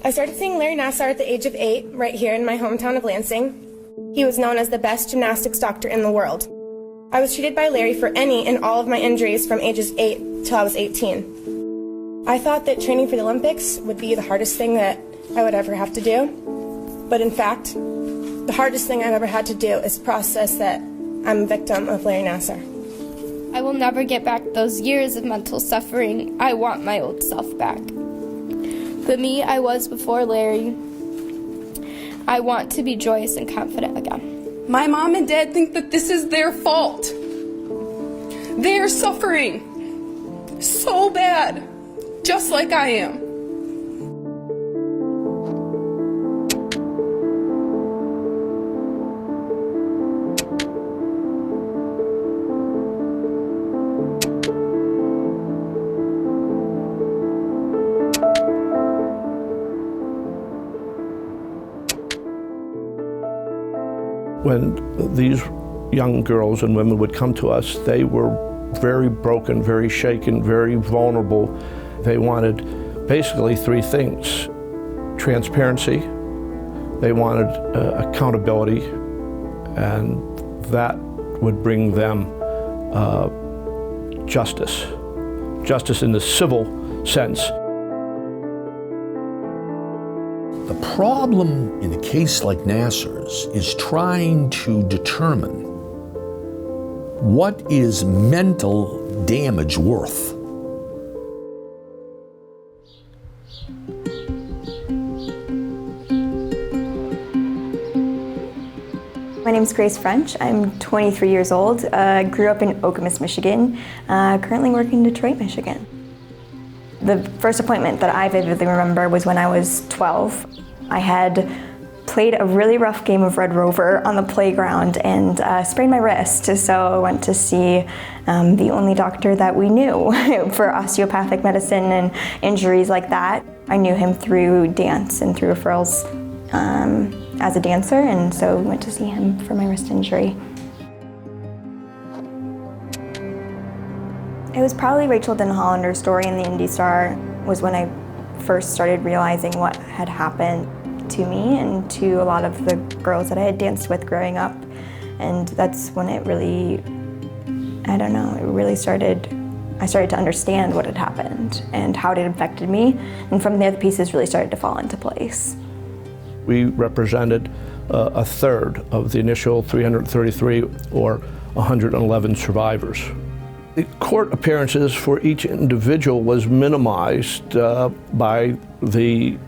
I started seeing Larry Nassar at the age of 8, right here in my hometown of Lansing. He was known as the best gymnastics doctor in the world. I was treated by Larry for any and all of my injuries from ages 8 till I was 18. I thought that training for the Olympics would be the hardest thing that I would ever have to do. But in fact, the hardest thing I've ever had to do is process that I'm a victim of Larry Nassar. I will never get back those years of mental suffering. I want my old self back. The me I was before Larry, I want to be joyous and confident again. My mom and dad think that this is their fault. They are suffering so bad, just like I am. When these young girls and women would come to us, they were very broken, very shaken, very vulnerable. They wanted basically 3 things: transparency, they wanted accountability, and that would bring them justice. Justice in the civil sense. The problem in a case like Nassar's is trying to determine what is mental damage worth. My name's Grace French. I'm 23 years old. Grew up in Okemos, Michigan. Currently work in Detroit, Michigan. The first appointment that I vividly remember was when I was 12. I had played a really rough game of Red Rover on the playground and sprained my wrist, so I went to see the only doctor that we knew for osteopathic medicine and injuries like that. I knew him through dance and through referrals as a dancer, and so went to see him for my wrist injury. It was probably Rachel Denhollander's story in the Indy Star was when I first started realizing what had happened to me and to a lot of the girls that I had danced with growing up. And that's when it really, I started to understand what had happened and how it had affected me. And from there, the pieces really started to fall into place. We represented a third of the initial 333 or 111 survivors. The court appearances for each individual was minimized by the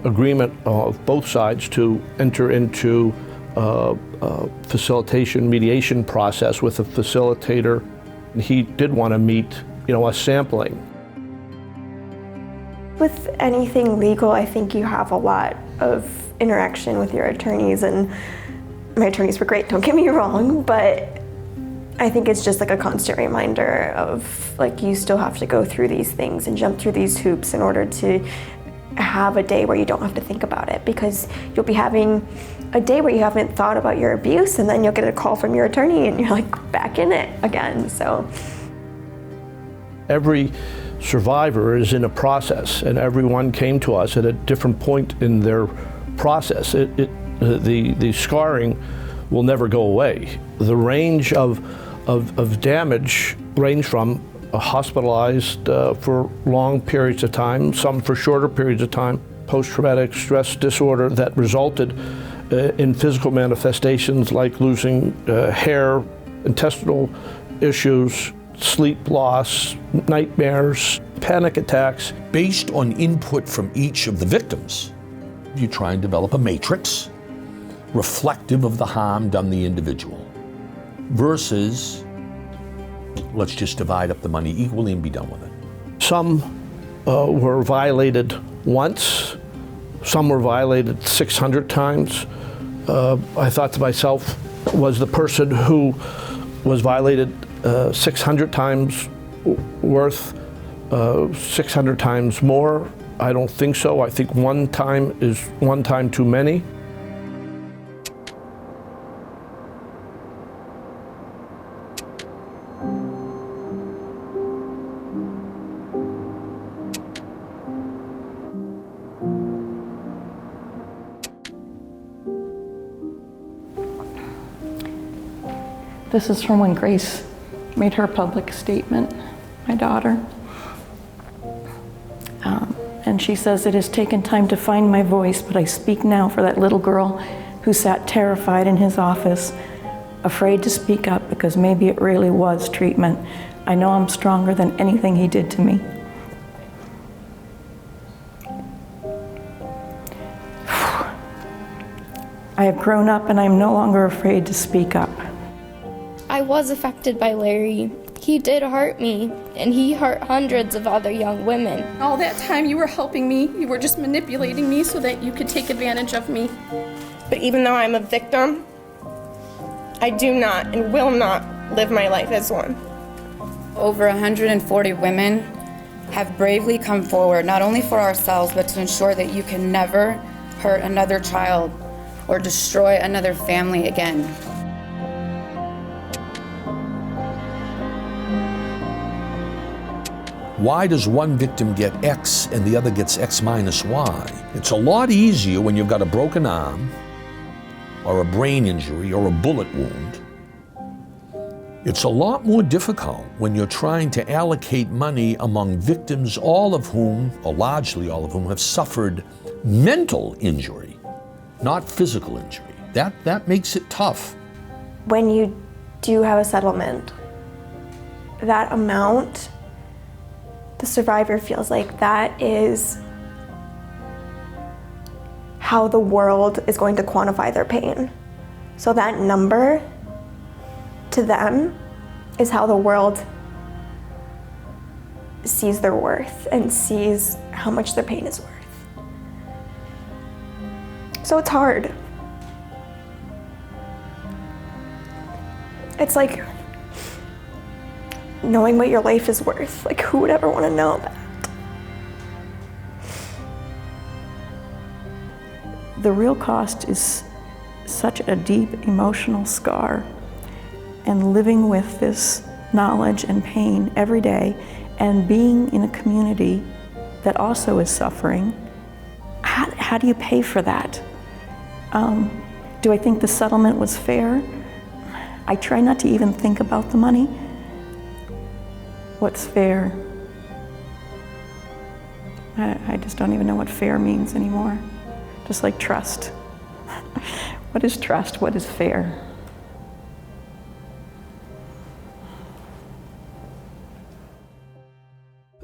agreement of both sides to enter into a facilitation mediation process with a facilitator. He did want to meet, a sampling. With anything legal, I think you have a lot of interaction with your attorneys, and my attorneys were great, don't get me wrong, but I think it's just like a constant reminder of you still have to go through these things and jump through these hoops in order to have a day where you don't have to think about it, because you'll be having a day where you haven't thought about your abuse, and then you'll get a call from your attorney and you're back in it again. So every survivor is in a process, and everyone came to us at a different point in their process. The scarring will never go away. The range of damage range from hospitalized for long periods of time, some for shorter periods of time, post-traumatic stress disorder that resulted in physical manifestations like losing hair, intestinal issues, sleep loss, nightmares, panic attacks. Based on input from each of the victims, you try and develop a matrix reflective of the harm done the individual versus let's just divide up the money equally and be done with it. Some were violated once, some were violated 600 times. I thought to myself, was the person who was violated 600 times worth 600 times more? I don't think so. I think one time is one time too many. This is from when Grace made her public statement, my daughter. And she says, "It has taken time to find my voice, but I speak now for that little girl who sat terrified in his office, afraid to speak up because maybe it really was treatment. I know I'm stronger than anything he did to me." I have grown up and I am no longer afraid to speak up. I was affected by Larry. He did hurt me, and he hurt hundreds of other young women. All that time you were helping me, you were just manipulating me so that you could take advantage of me. But even though I'm a victim, I do not and will not live my life as one. Over 140 women have bravely come forward, not only for ourselves, but to ensure that you can never hurt another child or destroy another family again. Why does one victim get X and the other gets X minus Y? It's a lot easier when you've got a broken arm or a brain injury or a bullet wound. It's a lot more difficult when you're trying to allocate money among victims, all of whom, or largely all of whom, have suffered mental injury, not physical injury. That makes it tough. When you do have a settlement, that amount, the survivor feels like that is how the world is going to quantify their pain. So that number, to them, is how the world sees their worth and sees how much their pain is worth. So it's hard. It's like knowing what your life is worth. Like, who would ever want to know that? The real cost is such a deep emotional scar, and living with this knowledge and pain every day and being in a community that also is suffering, how do you pay for that? Do I think the settlement was fair? I try not to even think about the money. What's fair? I just don't even know what fair means anymore. Just like trust. What is trust? What is fair?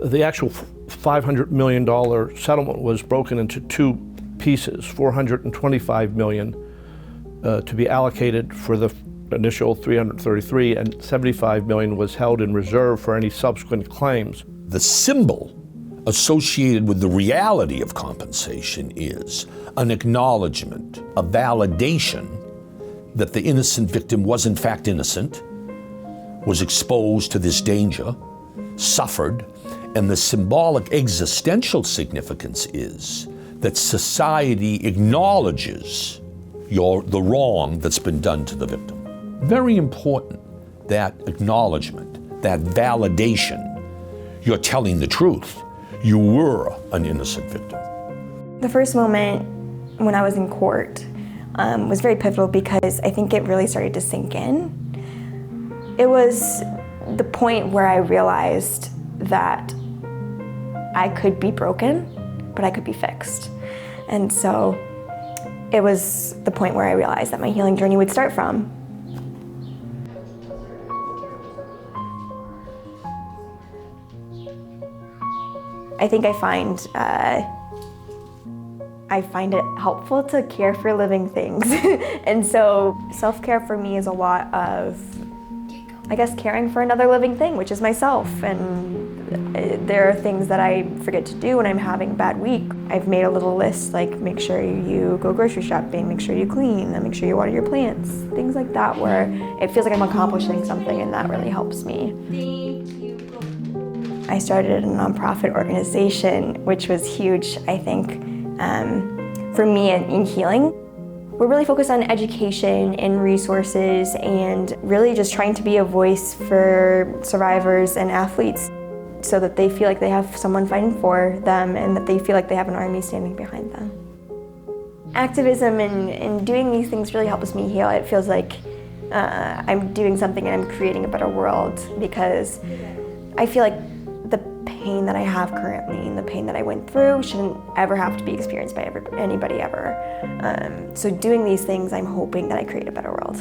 The actual $500 million settlement was broken into two pieces, $425 million to be allocated for the initial 333, and $75 million was held in reserve for any subsequent claims. The symbol associated with the reality of compensation is an acknowledgement, a validation that the innocent victim was in fact innocent, was exposed to this danger, suffered, and the symbolic existential significance is that society acknowledges the wrong that's been done to the victim. Very important, that acknowledgement, that validation. You're telling the truth. You were an innocent victim. The first moment when I was in court was very pivotal because I think it really started to sink in. It was the point where I realized that I could be broken, but I could be fixed. And so it was the point where I realized that my healing journey would start from. I think I find it helpful to care for living things. And so self-care for me is a lot of, I guess, caring for another living thing, which is myself. And there are things that I forget to do when I'm having a bad week. I've made a little list, like make sure you go grocery shopping, make sure you clean, and make sure you water your plants, things like that, where it feels like I'm accomplishing something, and that really helps me. I started a nonprofit organization, which was huge, I think, for me in healing. We're really focused on education and resources and really just trying to be a voice for survivors and athletes so that they feel like they have someone fighting for them and that they feel like they have an army standing behind them. Activism and doing these things really helps me heal. It feels like I'm doing something and I'm creating a better world, because I feel like the pain that I have currently and the pain that I went through shouldn't ever have to be experienced by anybody ever. So doing these things, I'm hoping that I create a better world.